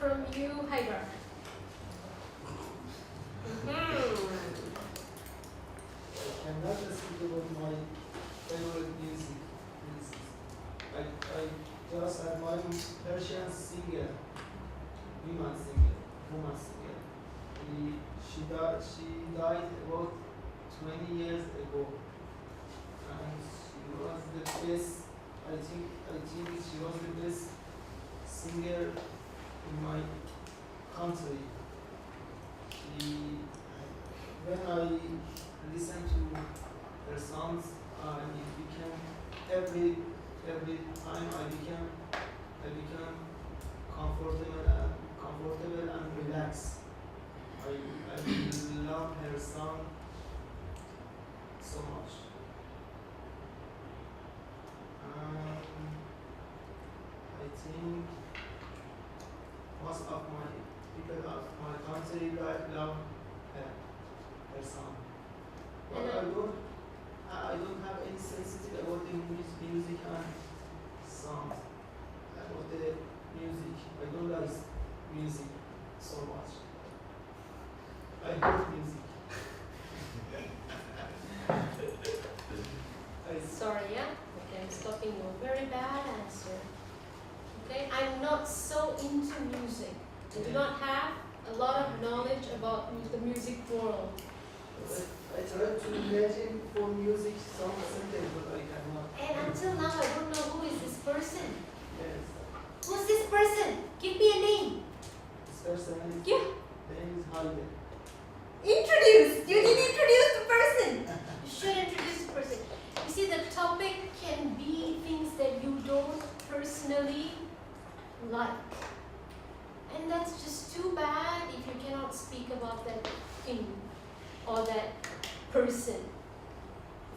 from you, Haibar. I cannot speak about my favorite music. I just admire Persian singer, woman singer. She died about 20 years ago, and she was the best. I think she was the best singer in my country. When I listen to her songs, it became every time I became comfortable and relaxed. I love her song so much. I think most of my people of my country love her song. But I don't have any sensitivity about the music and songs. About the music, I don't like music so much. I hate music. Sorry, yeah? Okay, I'm stopping you. Very bad answer. Okay, I'm not so into music. I do not have a lot of knowledge about the music world. I try to imagine for music some sentence, but I cannot. And until now, I don't know who is this person. Yes. Who's this person? Give me a name. This person is, Yeah. name is Halide. Introduce. You didn't introduce the person. You should introduce the person. You see, the topic can be things that you don't personally like. And that's just too bad if you cannot speak about that thing or that person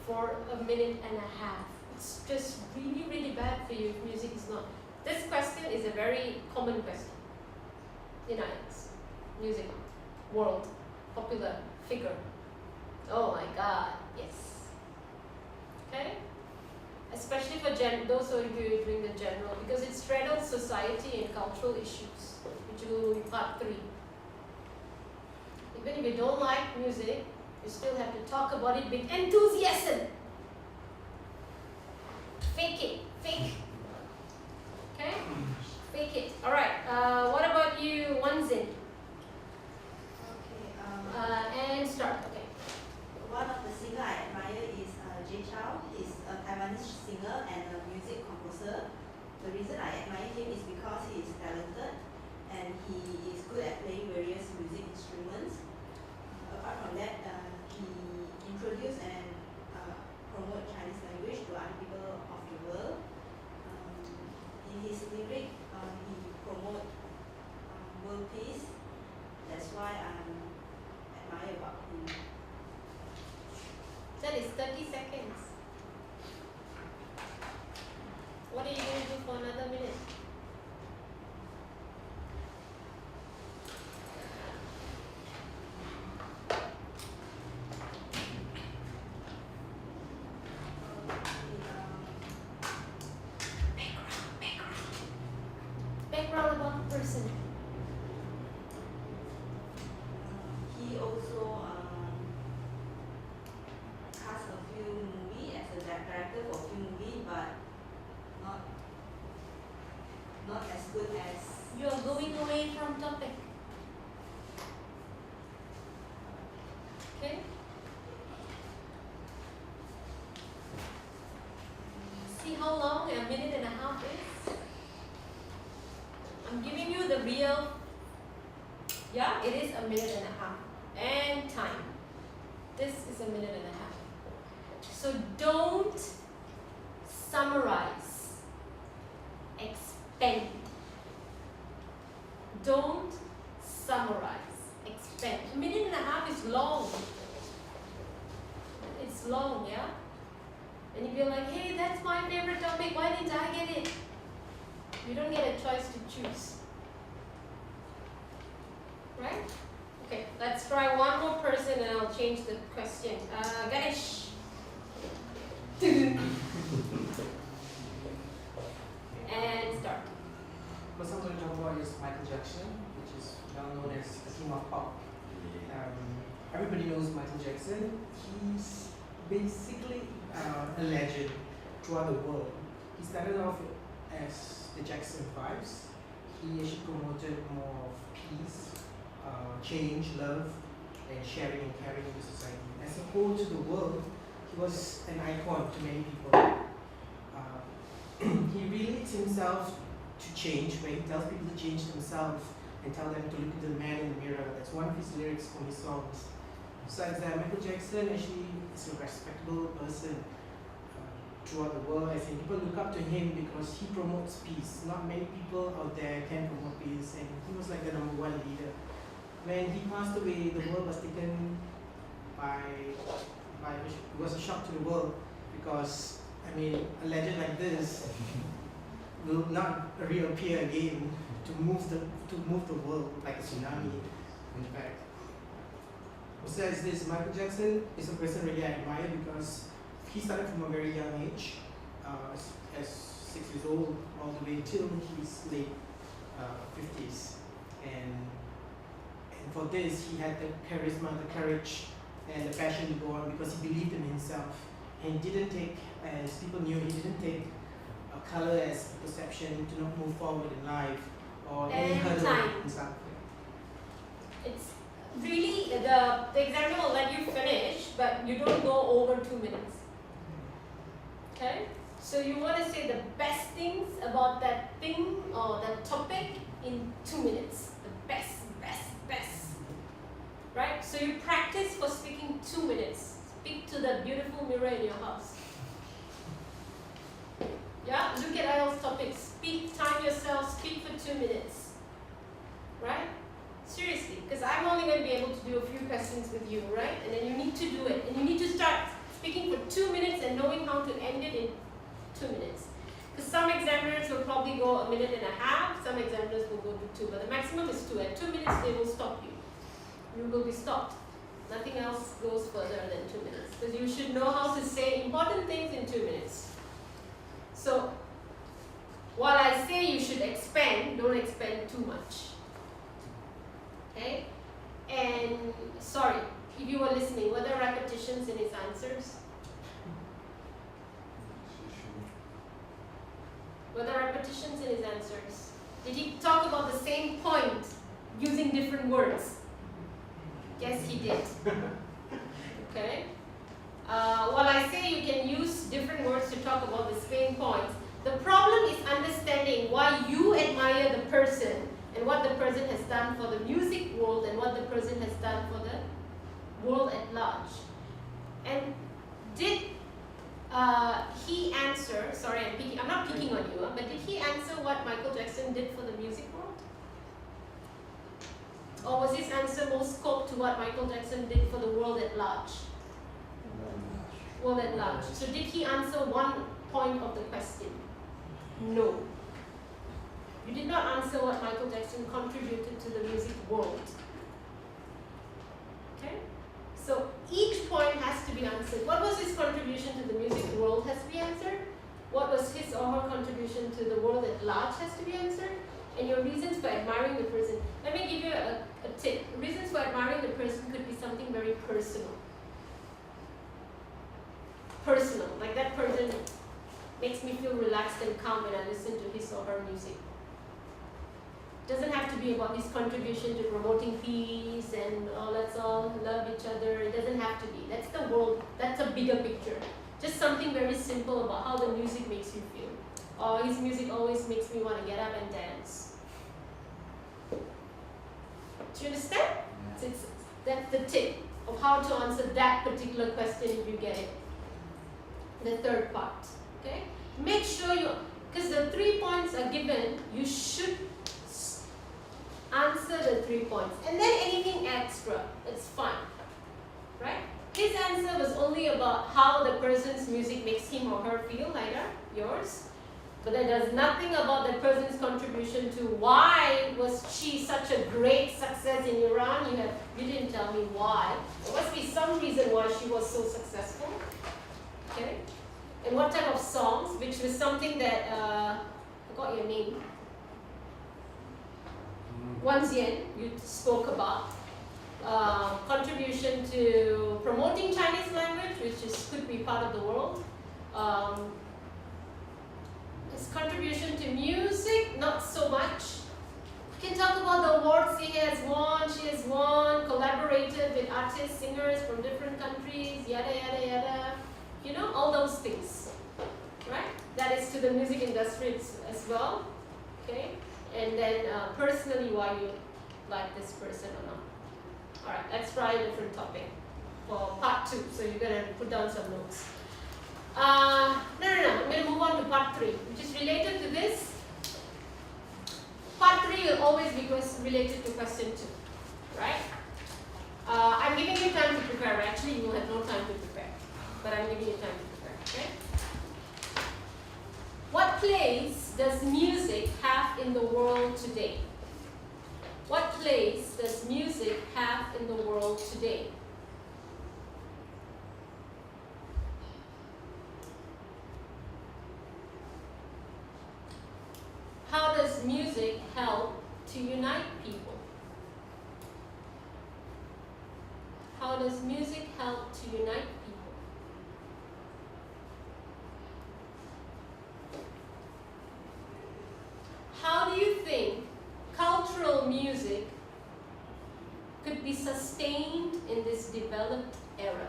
for a minute and a half. It's just really, really bad for you if music is not. This question is a very common question in IELTS. Music, world, popular figure. Oh my God, yes. Okay? Especially for those who are doing the general, because it straddles society and cultural issues, which will be part 3. Even if you don't like music, you still have to talk about it with enthusiasm. Fake it. Fake. Okay? Fake it. Alright, what about you, Wanzin? Okay. And start. Okay. One of the singers I admire is Jay Chou. He's a Taiwanese singer and a music composer. The reason I admire him is because he is talented and he is good at playing various music instruments. Apart from that, he introduced and promote Chinese language to other people of the world. In his lyric, he promote world peace. That's why I admire about him. That is 30 seconds. What are you going to do for another minute? Background about the person. He also cast a few movies as a director for a few movies, but not as good as. You are going away from topic. Okay? See how long a minute and a half is? I'm giving you the real. Yeah, it is a minute and a half. And time. This is a minute and a half. So don't summarize. Expand. Don't summarize. Expand. A minute and a half is long. It's long, yeah? And if you're like, hey, that's my favorite topic, why didn't I get it? You don't get a choice to choose. Right? Okay, let's try one more person and I'll change the question. Ganesh. And start. first I'm going to talk about is Michael Jackson, which is well known as the king of pop. Everybody knows Michael Jackson. He's basically a legend throughout the world. He started off as the Jackson 5s. He actually promoted more of peace, change, love, and sharing and caring in the society. As a whole to the world, he was an icon to many people. He relates himself to change, where he tells people to change themselves and tell them to look at the man in the mirror. That's one of his lyrics from his songs. Besides that, Michael Jackson actually is a respectable person throughout the world. I think people look up to him because he promotes peace. Not many people out there can promote peace, and he was like the #1 leader. When he passed away, the world was taken by it was a shock to the world, because I mean, a legend like this will not reappear again to move the world like a tsunami, in fact. Besides this, Michael Jackson is a person really I admire because he started from a very young age, as 6 years old, all the way till his late 50s. And for this, he had the charisma, the courage, and the passion to go on because he believed in himself. And didn't take, as people knew, he didn't take a color as a perception to not move forward in life or any hurdle and stuff. It's really, the examiner will let you finish, but you don't go over 2 minutes. Okay? So you want to say the best things about that thing or that topic in 2 minutes. The best. Right? So you practice for speaking 2 minutes. Speak to the beautiful mirror in your house. Yeah? Look at IELTS topics. Speak, time yourself, speak for 2 minutes. Right? Seriously, because I'm only going to be able to do a few questions with you, right? And then you need to do it. And you need to start speaking for 2 minutes and knowing how to end it in 2 minutes. Because some examiners will probably go 1.5 minutes, some examiners will go to 2, but the maximum is 2. At 2 minutes, they will stop you. You will be stopped. Nothing else goes further than 2 minutes. Because you should know how to say important things in 2 minutes. So, while I say you should expand, don't expand too much. Okay? And, sorry, if you were listening, were there repetitions in his answers? Were there repetitions in his answers? Did he talk about the same point using different words? Yes, he did. Okay? While I say you can use different words to talk about the same points, the problem is understanding why you admire the person and what the person has done for the music world and what the person has done for the world at large. And did he answer, sorry, I'm not picking on you, but did he answer what Michael Jackson did for the music world? Or was his answer more scoped to what Michael Jackson did for the world at large? World at large. So did he answer one point of the question? No. You did not answer what Michael Jackson contributed to the music world. Okay? So each point has to be answered. What was his contribution to the music world has to be answered. What was his or her contribution to the world at large has to be answered. And your reasons for admiring the person. Let me give you a tip. Reasons for admiring the person could be something very personal. Personal, like that person makes me feel relaxed and calm when I listen to his or her music. Doesn't have to be about his contribution to promoting peace and let's all love each other. It doesn't have to be. That's the world, that's a bigger picture. Just something very simple about how the music makes you feel. Or his music always makes me want to get up and dance. Do you understand? That's the tip of how to answer that particular question if you get it. The third part. Okay? Make sure you, because the 3 points are given, you should answer the 3 points. And then anything extra, it's fine. Right? His answer was only about how the person's music makes him or her feel, Haidar, yours. But that does nothing about the person's contribution to why was she such a great success in Iran. You didn't tell me why. There must be some reason why she was so successful. Okay? And what type of songs, which was something that, I forgot your name. Wan Xian, you spoke about. Contribution to promoting Chinese language, which could be part of the world. His contribution to music, not so much. We can talk about the awards he has won, she has won, collaborated with artists, singers from different countries, yada yada yada. You know, all those things, right? That is to the music industry as well, okay? And then personally, why you like this person or not. All right, let's try a different topic for part 2. So you're gonna put down some notes. No. I'm gonna move on to part 3, which is related to this. Part 3 will always be related to question 2, right? I'm giving you time to prepare. Actually, you will have no time to prepare, but I'm giving you time to prepare, okay? What place does music have in the world today? What place does music have in the world today? How does music help to unite people? How does music help to unite people? How do you think cultural music could be sustained in this developed era?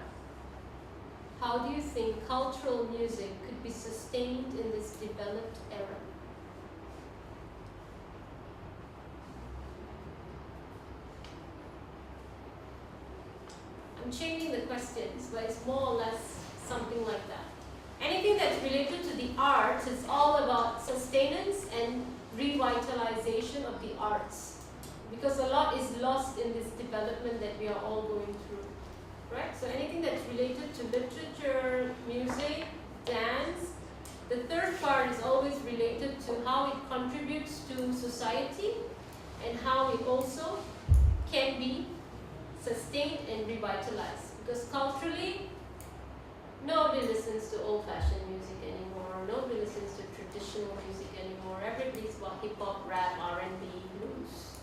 How do you think cultural music could be sustained in this developed era? I'm changing the questions, but it's more or less something like that. Anything that's related to the arts is all about sustenance and revitalization of the arts, because a lot is lost in this development that we are all going through, right? So anything that's related to literature, music, dance. The third part is always related to how it contributes to society and how it also can be sustained and revitalized, because culturally nobody listens to old-fashioned music anymore, nobody listens to traditional music anymore. Everybody's about hip-hop, rap, R&B, blues,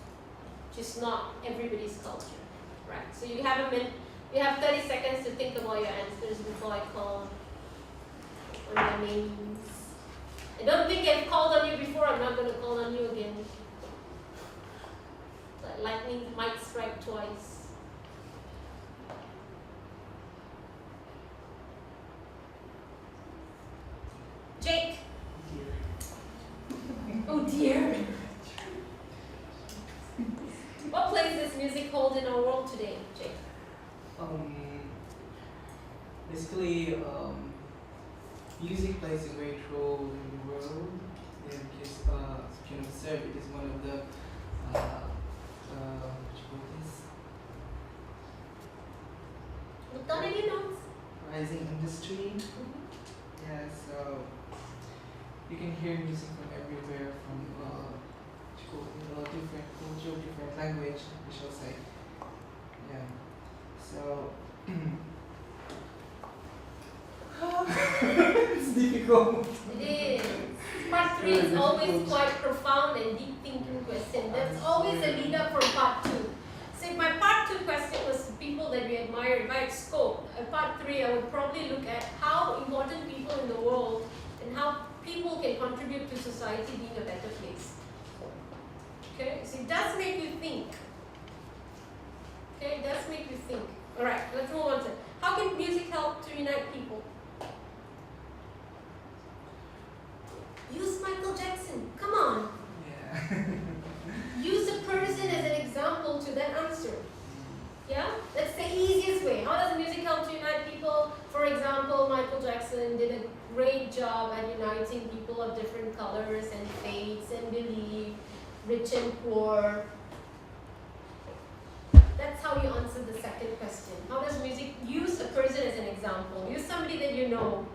which is not everybody's culture, right? So you have 30 seconds to think about your answers before I call on your names. And don't think I've called on you before, I'm not going to call on you again. But lightning might strike twice. Jake. Oh dear. What place does music hold in our world today, Jake? Basically, music plays a great role in the world. Yeah, because as you can observe, it is one of the what you call this? Look down at your notes. Rising industry. Yeah, so you can hear music from everywhere, from different culture, different language, we shall say. Yeah. So it's difficult. It is. Part 3 is always quite profound and deep thinking question. That's always a lead up for part 2. So if my part 2 question was people that we admire, if I had scope, part 3 I would probably look at how important people in the world and how people can contribute to society being a better place. Okay, so it does make you think. Okay, it does make you think. Alright, let's move on to how can music help to unite people? Use Michael Jackson. Come on. Yeah. Use a person as an example to that answer. Yeah? That's the easiest way. How does music help to unite people? For example, Michael Jackson did a great job at uniting people of different colors and faiths and belief, rich and poor. That's how you answer the second question. How does music use a person as an example? Use somebody that you know,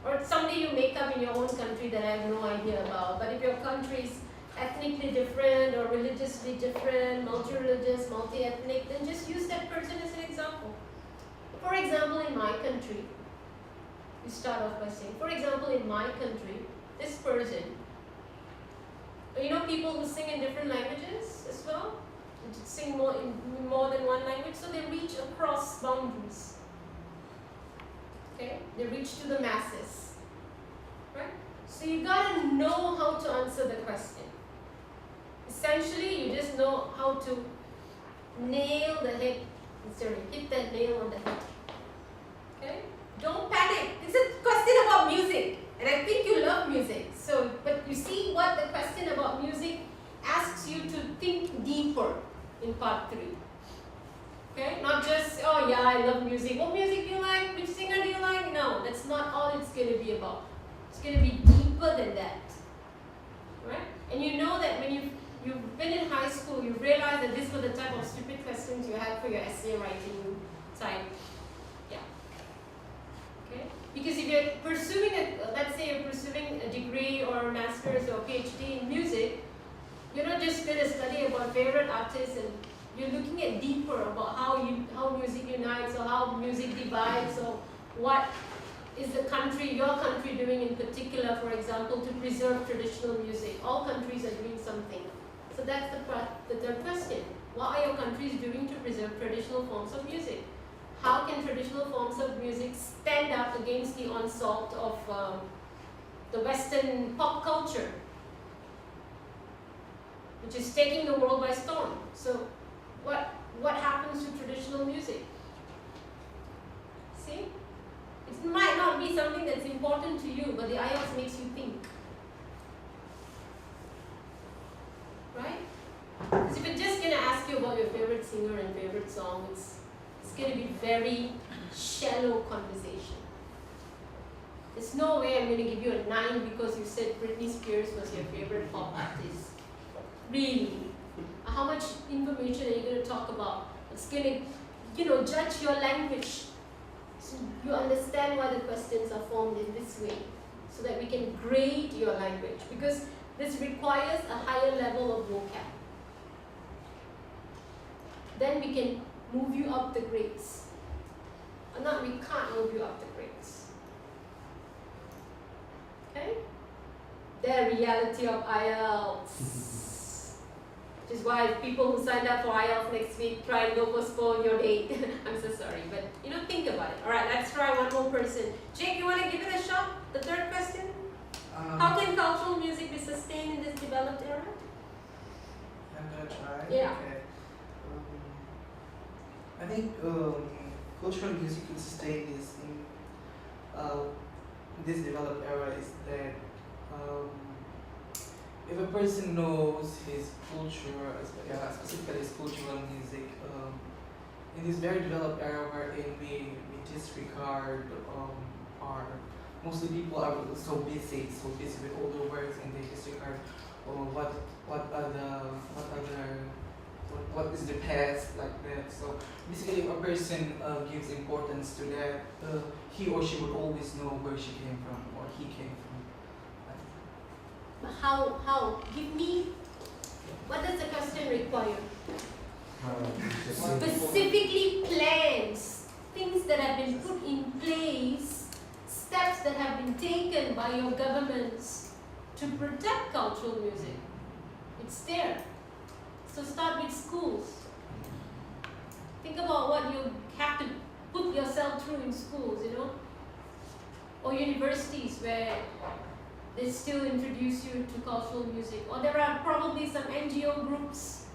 or somebody you make up in your own country that I have no idea about. But if your country is ethnically different or religiously different, multi-religious, multi-ethnic, then just use that person as an example. For example, in my country, you start off by saying, for example, in my country, this person You know people who sing in different languages as well, sing more in more than one language, so they reach across boundaries. Okay, they reach to the masses, right? So you gotta know how to answer the question. Essentially, you just know how to nail the head, hit that nail on the head. Okay, don't panic. It's a question about music, and I think you love music. So, but you see what the question about music asks you to think deeper in part 3. Okay, not just, oh yeah, I love music. What music do you like? Which singer do you like? No, that's not all it's going to be about. It's going to be deeper than that. Right? And you know that when you've been in high school, you realize that these were the type of stupid questions you had for your essay writing time. Yeah. Okay? Because if you're pursuing let's say you're pursuing a degree or a master's or PhD in music, you're not just going to study about favorite artists, and you're looking at deeper about how music unites, or how music divides, or what is your country doing in particular, for example, to preserve traditional music. All countries are doing something. So that's the third question. What are your countries doing to preserve traditional forms of music? How can traditional forms of music stand up against the onslaught of the Western pop culture, which is taking the world by storm? So what happens to traditional music? See? It might not be something that's important to you, but the IELTS makes you think. Right? Because if it's just going to ask you about your favorite singer and favorite song, it's going to be very shallow conversation. There's no way I'm going to give you a 9 because you said Britney Spears was your favorite pop artist. Really? How much information are you going to talk about? It's going to, judge your language. So you understand why the questions are formed in this way, so that we can grade your language, because this requires a higher level of vocab. Then we can move you up the grades. We can't move you up the grades. Okay? The reality of IELTS. Which is why people who signed up for IELTS next week try and go postpone your date. I'm so sorry, but think about it. Alright, let's try one more person. Jake, you want to give it a shot? The third question? How can cultural music be sustained in this developed era? I'm gonna try. Yeah. Okay. I think cultural music will sustain this in this developed era is that if a person knows his culture, specifically his cultural music, in this very developed era wherein we disregard our mostly people are so busy with all the words, and they disregard what is the past, like that. So basically, if a person gives importance to that, he or she would always know where she came from or he came from. How? Give me, what does the question require? Specifically plans, things that have been put in place, steps that have been taken by your governments to protect cultural music. It's there. So start with schools. Think about what you have to put yourself through in schools, or universities where they still introduce you to cultural music. Or there are probably some NGO groups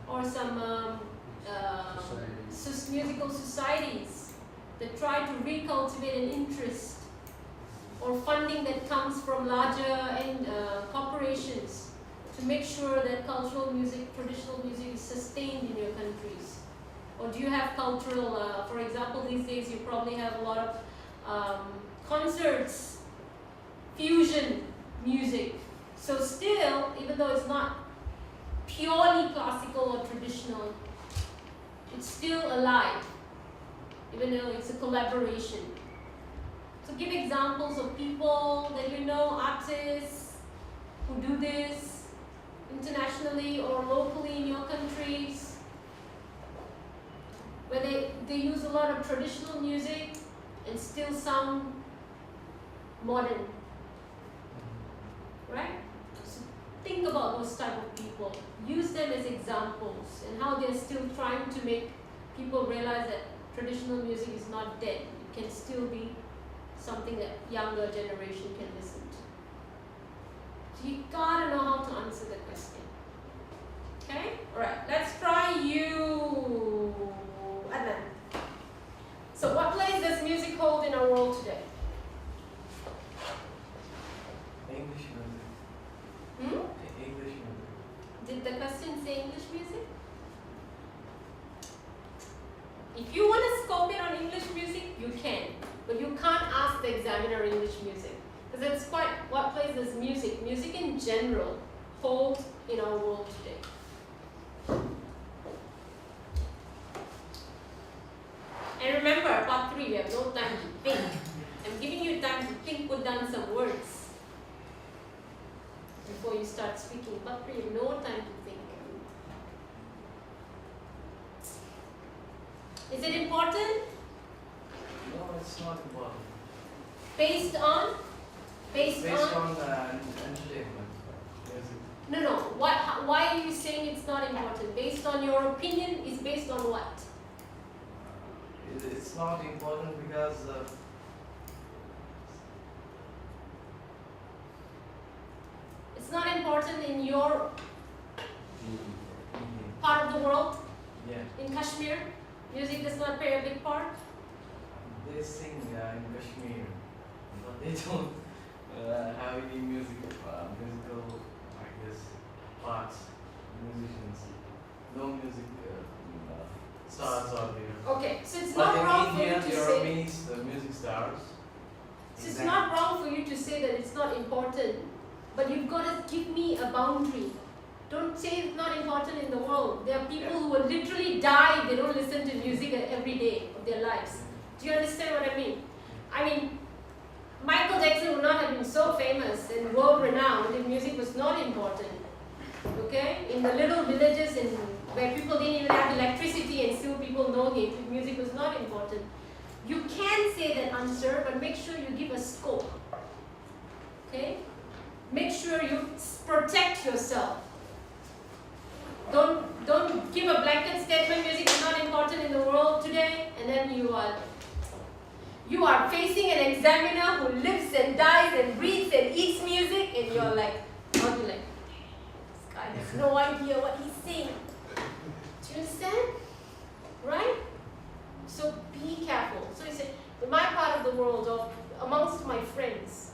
or some musical societies that try to recultivate an interest, or funding that comes from larger corporations to make sure that cultural music, traditional music is sustained in your countries. Or do you have cultural, for example, these days you probably have a lot of concerts, fusion music. So still, even though it's not purely classical or traditional, it's still alive, even though it's a collaboration. So give examples of people that artists who do this internationally or locally in your countries, where they use a lot of traditional music and still sound modern, right? So think about those type of people. Use them as examples and how they're still trying to make people realize that traditional music is not dead. It can still be something that younger generation can listen to. So you gotta know how to answer the question. Okay? Alright, let's try you, Adnan. So what place does music hold in our world today? English music. Hmm? English music. Did the question say English music? If you want to scope it on English music, you can. But you can't ask the examiner English music. Because it's quite, what place does music in general, hold in our world today? And remember, part 3, we have no time to think. I'm giving you time to think, put down some words before you start speaking. Part 3, you have no time to think. Is it important? No, it's not important. Based on? Based on entertainment music. No. Why are you saying it's not important? Based on your opinion, is based on what? It's not important because It's not important in your part of the world, yeah, in Kashmir? Music does not play a big part? they sing in Kashmir, but they don't have any musical, I guess, parts, musicians. No music stars are there. Okay, so it's But not wrong in for you India, to there are say. many music stars. So it's not wrong for you to say that it's not important, but you've got to give me a boundary. Don't say it's not important in the world. There are people who will literally die if they don't listen to music every day of their lives. Do you understand what I mean? I mean, Michael Jackson would not have been so famous and world renowned if music was not important. Okay? In the little villages and where people didn't even have electricity and still people know him, if music was not important. You can say that answer, but make sure you give a scope. Okay? Make sure you protect yourself. Don't give a blanket statement, music is not important in the world today, and then you are facing an examiner who lives and dies and breathes and eats music, and you're like, how do you like, this guy has no idea what he's saying. Do you understand? Right? So be careful. So you say, in my part of the world, or amongst my friends,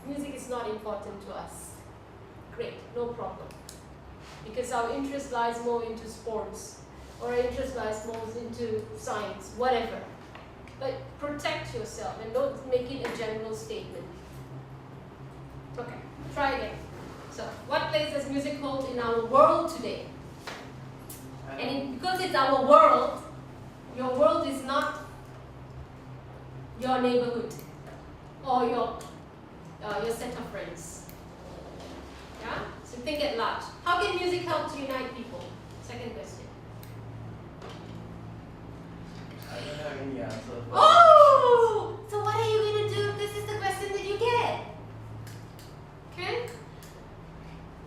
music is not important to us. Great, no problem. Because our interest lies more into sports, or our interest lies more into science, whatever. But protect yourself and don't make it a general statement. Okay, try again. So, what place does music hold in our world today? And because it's our world, your world is not your neighborhood or your set of friends. Yeah? So think at large. How can music help to unite people? Second question. I don't have any answer. Oh! So what are you going to do if this is the question that you get? Okay?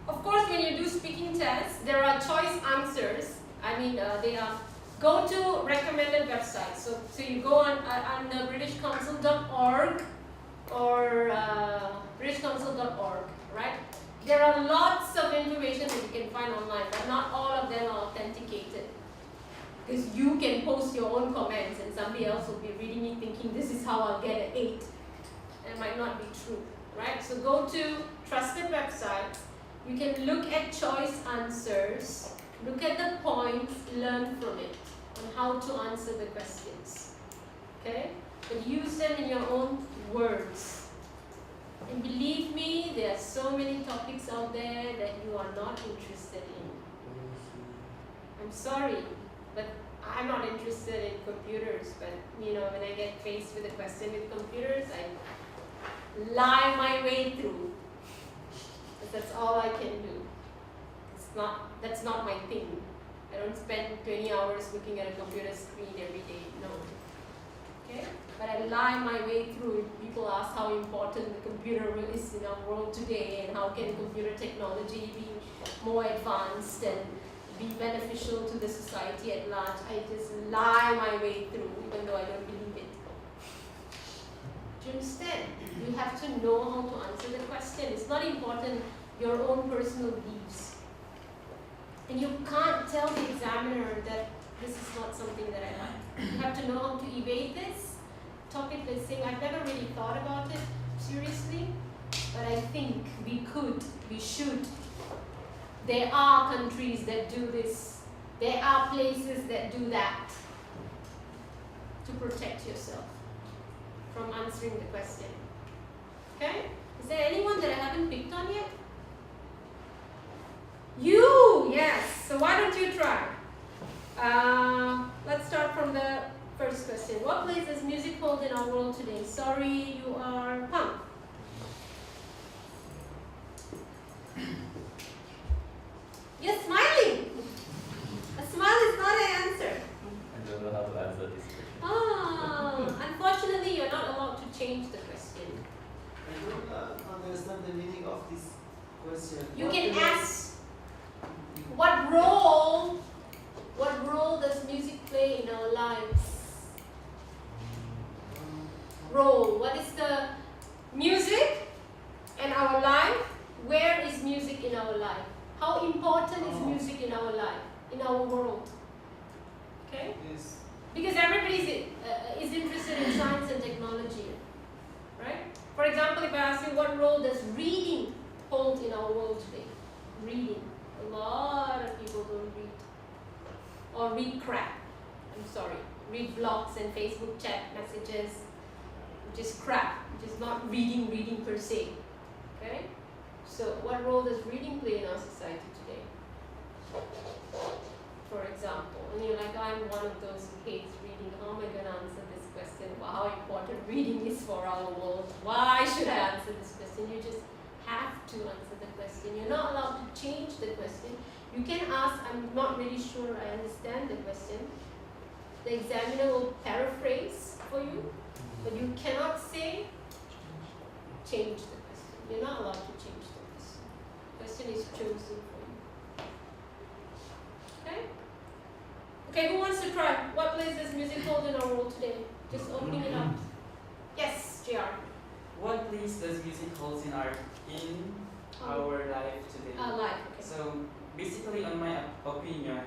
Of course, when you do speaking tests, there are choice answers. I mean, they are go to recommended websites. So you go on BritishCouncil.org or BritishCouncil.org, right? There are lots of information that you can find online, but not all of them are authenticated. Because you can post your own comments and somebody else will be reading it thinking this is how I'll get an 8. And it might not be true, right? So go to trusted websites. You can look at choice answers, look at the points, learn from it on how to answer the questions. Okay? But use them in your own words. And believe me, there are so many topics out there that you are not interested in. I'm sorry, but I'm not interested in computers, but you know, when I get faced with a question with computers, I lie my way through. But that's all I can do. That's not my thing. I don't spend 20 hours looking at a computer screen every day, no. Okay? But I lie my way through if people ask how important the computer is in our world today and how can computer technology be more advanced and be beneficial to the society at large. I just lie my way through even though I don't believe it. Do you understand? You have to know how to answer the question. It's not important your own personal beliefs. And you can't tell the examiner that this is not something that I like. You have to know how to evade this topic that's saying, I've never really thought about it seriously, but I think we should. There are countries that do this. There are places that do that to protect yourself from answering the question. Okay? Is there anyone that I haven't picked on yet? You! Yes! So why don't you try? Let's start from the first question. What place does music hold in our world today? Sorry, you are Pang. You're smiling! A smile is not an answer. I don't know how to answer this question. Unfortunately, you're not allowed to change the question. I don't understand the meaning of this question. You What can is- ask, what role does music play in our lives? Role. What is the music in our life? Where is music in our life? How important is music in our life, in our world? Okay? Yes. Because everybody is interested in science and technology, right? For example, if I ask you what role does reading hold in our world today? Reading. A lot of people don't read. Or read crap. I'm sorry. Read blogs and Facebook chat messages, which is crap, which is not reading per se. Okay? So what role does reading play in our society today? For example, and you're like, I'm one of those who hates reading. How am I going to answer this question? Well, how important reading is for our world? Why should I answer this question? You just have to answer the question. You're not allowed to change the question. You can ask, I'm not really sure I understand the question. The examiner will paraphrase for you, but you cannot say, change the question. You're not allowed to change the question. The question is chosen for you. Okay? Okay, who wants to try? What place does music hold in our world today? Just opening it up. Yes, JR. What place does music hold in our life today? Live. Okay. So basically, on my opinion,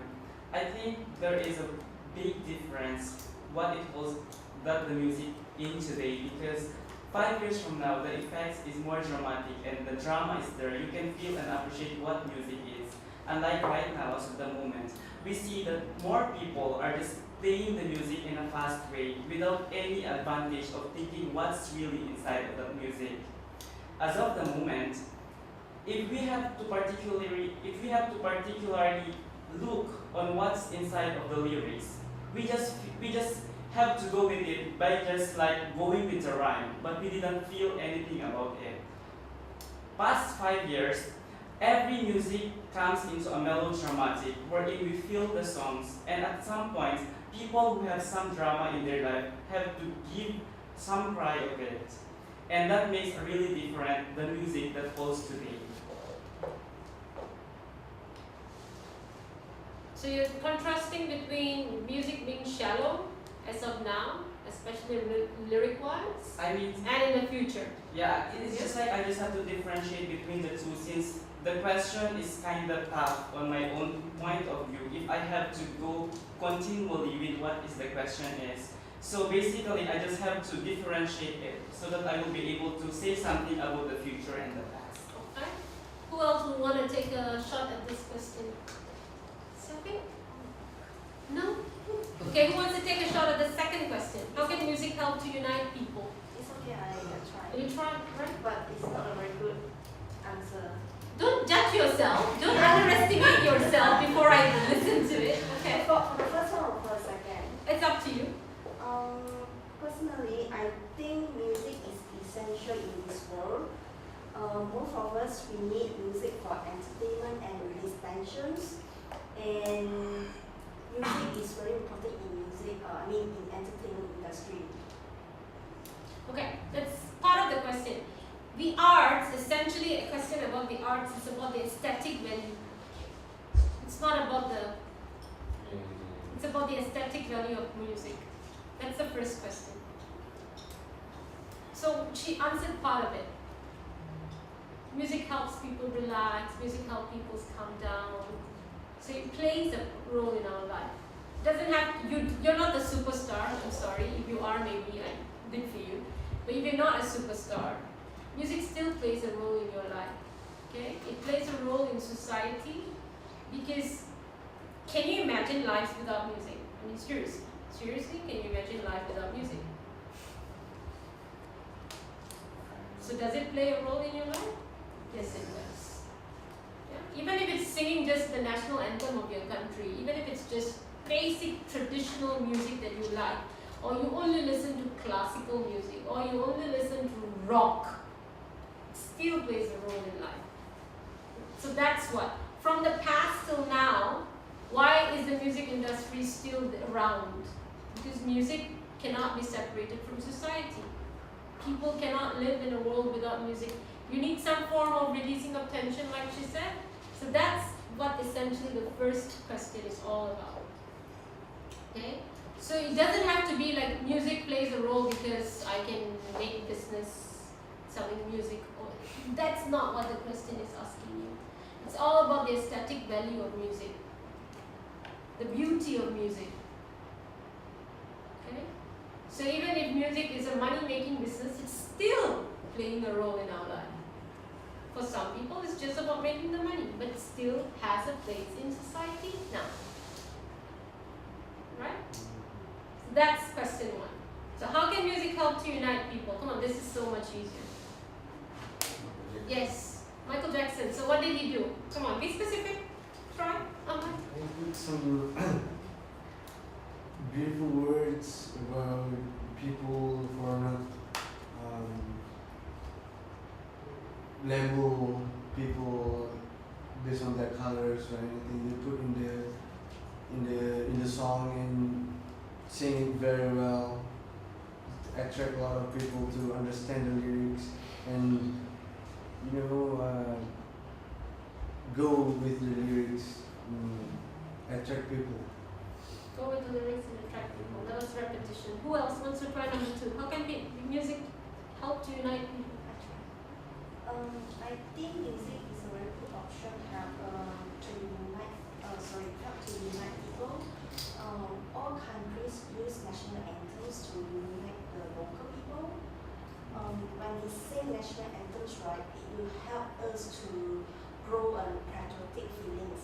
I think there is a big difference what it holds that the music in today, because 5 years from now the effects is more dramatic and the drama is there. You can feel and appreciate what music is. Unlike right now, as of the moment, we see that more people are just playing the music in a fast way without any advantage of thinking what's really inside of the music. As of the moment, if we have to particularly look on what's inside of the lyrics, we just have to go with it by just like going with the rhyme, but we didn't feel anything about it. Past 5 years, every music comes into a melodramatic wherein we feel the songs, and at some point, people who have some drama in their life have to give some cry of it. And that makes really different the music that holds today. So you're contrasting between music being shallow as of now, especially lyric-wise, I mean, and in the future. yeah, it's just like I just have to differentiate between the two, since the question is kind of tough on my own point of view if I have to go continually with what is the question is. So basically, I just have to differentiate it so that I will be able to say something about the future and the past. Okay. Who else would want to take a shot at this question? Sophie? No? Okay, who wants to take a shot at the second question? How can music help to unite people? It's okay, I try. You try, right? But it's not a very good answer. Don't judge yourself. Don't underestimate yourself before I listen to it. Okay. For the first one or for the second? It's up to you. Personally, I think music is essential in this world. Most of us, we need music for entertainment and release tensions. And music is very important in in entertainment industry. about the aesthetic value of music? That's the first question. So she answered part of it. Music helps people relax, music helps people calm down. So it plays a role in our life. Doesn't have you're not the superstar, I'm sorry. If you are, maybe good for you. But if you're not a superstar, music still plays a role in your life. Okay? It plays a role in society because can you imagine life without music? I mean seriously, can you imagine life without music? So does it play a role in your life? Yes, it does. Yeah? Even if it's singing just the national anthem of your country, even if it's just basic traditional music that you like, or you only listen to classical music, or you only listen to rock, it still plays a role in life. So that's what. From the past till now, why is the music industry still around? Because music cannot be separated from society. People cannot live in a world without music. You need some form of releasing of tension, like she said. So that's what essentially the first question is all about. Okay? So it doesn't have to be like music plays a role because I can make business selling music. That's not what the question is asking you. It's all about the aesthetic value of music, the beauty of music. Okay? So even if music is a money-making business, it's still playing a role in our life. For some people, it's just about making the money, but it still has a place in society now. Right? So that's question one. So how can music help to unite people? Come on, this is so much easier. Yes, Michael Jackson. So what did he do? Come on, be specific. Try. I put some beautiful words about people who are not label people based on their colors or anything. They put in the song and sing it very well, attract a lot of people to understand the lyrics and go with the lyrics, attract people. Go with the lyrics and attract people. That was repetition. Who else wants to try number two? How can music help to unite people? I think music is a very good option help to unite people. All countries use national anthems to unite the local people. When we sing national anthems, right, it will help us to grow patriotic feelings.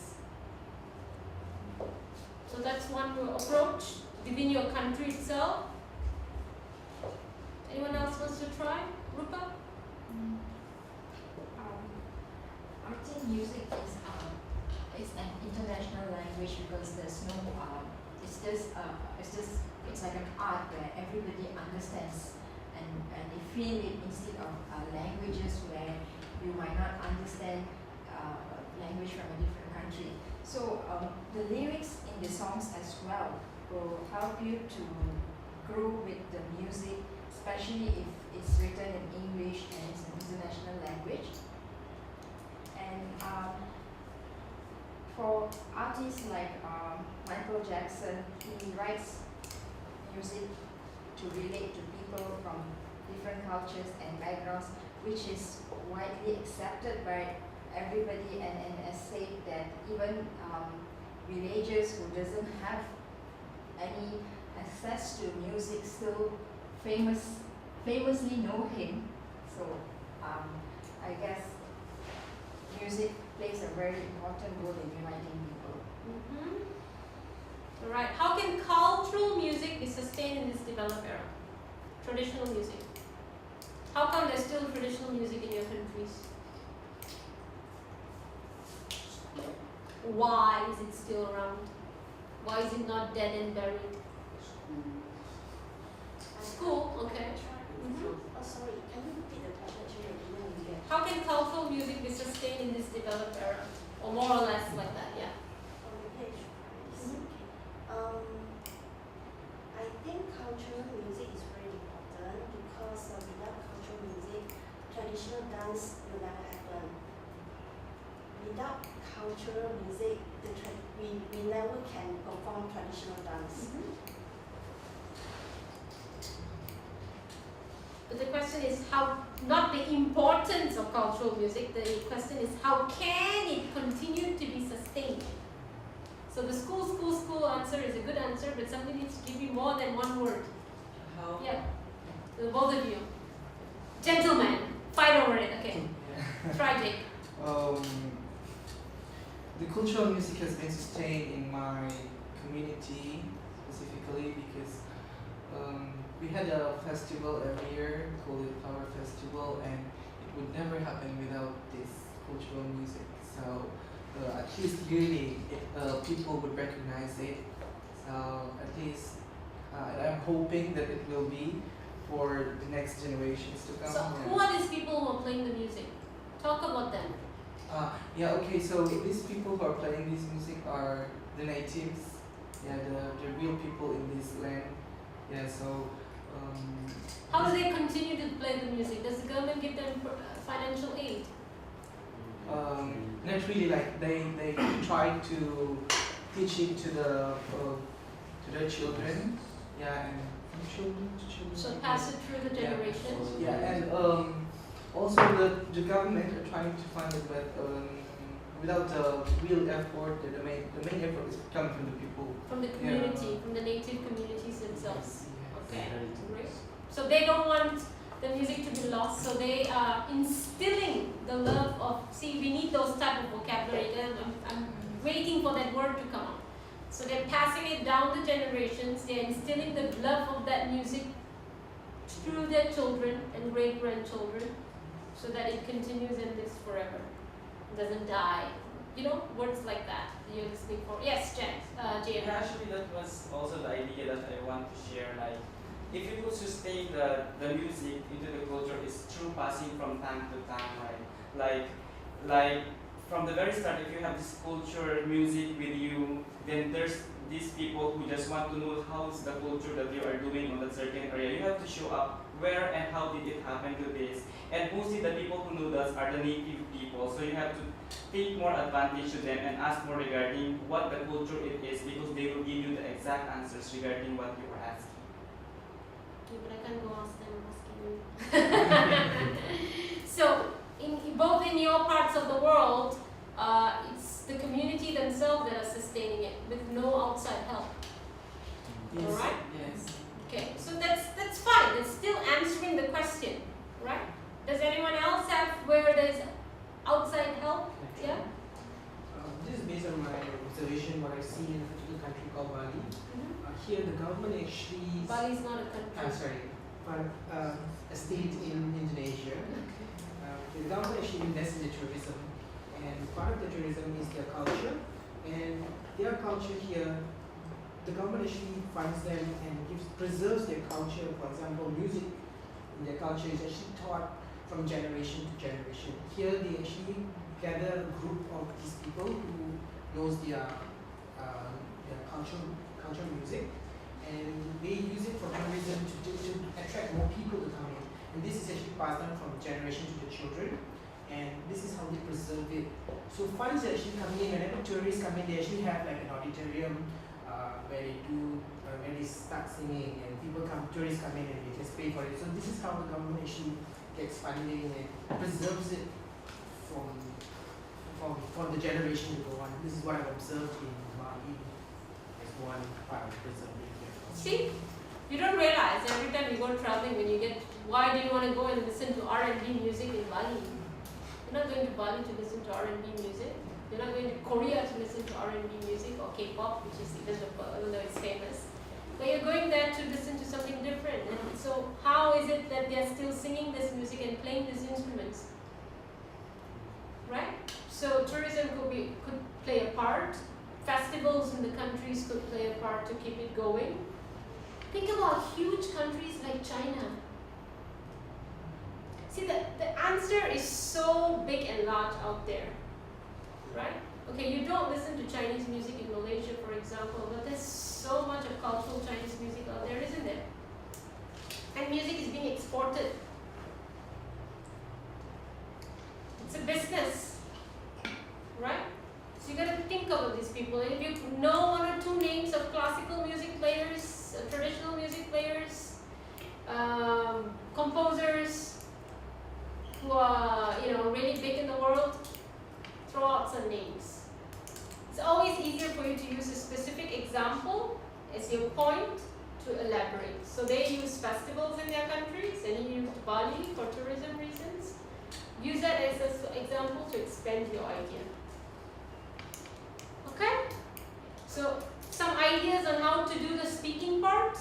So that's one approach within your country itself. Anyone else wants to try? Rupa? I think music is an international language because there's no it's like an art where everybody understands and they feel it instead of languages where you might not understand language from a different country. So the lyrics in the songs as well will help you to grow with the music, especially if it's written in English and it's an international language. And for artists like Michael Jackson, he writes music to relate to people from different cultures and backgrounds, which is widely accepted by everybody, and as said that even villagers who doesn't have any access to music still famously know him. So I guess music plays a very important role in uniting people. All right. How can cultural music be sustained in this developed era? Traditional music. How come there's still traditional music in your countries? Why is it still around? Why is it not dead and buried? School, okay. Oh, sorry, can you repeat the question? Actually, I didn't get. How can cultural music be sustained in this developed era? Or more or less like that, yeah. On the page, okay. I think cultural music is very important because without cultural music, traditional dance will never happen. Without cultural music, we never can perform traditional dance. But the question is how, not the importance of cultural music, the question is how can it continue to be sustained? So the school answer is a good answer, but somebody needs to give you more than one word. How? Yeah, the both of you. Gentlemen, fight over it, okay. Try, Jake. The cultural music has been sustained in my community specifically because we had a festival every year called the Flower Festival, and it would never happen without this cultural music. So at least yearly, people would recognize it. So at least I'm hoping that it will be for the next generations to come. So who are these people who are playing the music? Talk about them. Yeah, okay, so these people who are playing this music are the natives, yeah, the real people in this land. Yeah, so How do they continue to play the music? Does the government give them financial aid? not really, like they try to teach it to their children, yeah, and from children to children. So pass it through the Yeah. generations? Yeah, and also the government are trying to fund it, but without the real effort, the main effort is coming from the people. From the community, from the native communities themselves? Yes. Okay, great. So they don't want the music to be lost, so they are instilling the love of, see, we need those type of vocabulary. I'm waiting for that word to come out. So they're passing it down the generations, they're instilling the love of that music through their children and great-grandchildren, so that it continues and lives forever, doesn't die. You know, words like that you're listening for. Yes, Jen, JM. Yeah, actually, that was also the idea that I want to share. Like, if you could sustain the music into the culture, is through passing from time to time, right? Like from the very start, if you have this culture music with you, then there's these people who just want to know how's the culture that you are doing on that certain area. You have to show up where and how did it happen to this. And mostly the people who know that are the native people. So you have to take more advantage to them and ask more regarding what the culture it is, because they will give you the exact answers regarding what you were asking. Yeah, but I can't go ask them, I'm asking you. So, both in your parts of the world, it's the community themselves that are sustaining it with no outside help. Yes. Alright? Yes. Okay, so that's fine. It's still answering the question, right? Does anyone else have where there's outside help? Yeah? This is based on my observation, what I see in a particular country called Bali. Here, the government actually. Bali is not a country. I'm sorry, but a state in Indonesia. The government actually invests in the tourism, and part of the tourism is their culture. And their culture here, the government actually funds them and preserves their culture. For example, music in their culture is actually taught from generation to generation. Here, they actually gather a group of these people who knows their cultural music, and they use it for tourism to attract more people to come in. And this is actually passed down from generation to the children, and this is how they preserve it. So funds are actually coming in. Whenever tourists come in, they actually have like an auditorium where they start singing, and tourists come in and they just pay for it. So this is how the government actually gets funding and preserves it for the generation to go on. This is what I've observed in Bali as one part of preserving it. See? You don't realize every time you go traveling, when you get, why do you want to go and listen to R&B music in Bali? You're not going to Bali to listen to R&B music. You're not going to Korea to listen to R&B music or K-pop, which is even though it's famous. But you're going there to listen to something different. And so how is it that they're still singing this music and playing these instruments? Right? So tourism could play a part. Festivals in the countries could play a part to keep it going. Think about huge countries like China. See, the answer is so big and large out there, right? Okay, you don't listen to Chinese music in Malaysia, for example, but there's so much of cultural Chinese music out there, isn't there? And music is being exported. It's a business, right? So So you gotta think about these people. And if you know one or two names of classical music players, traditional music players, composers who are really big in the world, throw out some names. It's always easier for you to use a specific example as your point to elaborate. So they use festivals in their countries, and you used Bali for tourism reasons. Use that as an example to expand your idea. Okay? So some ideas on how to do the speaking part.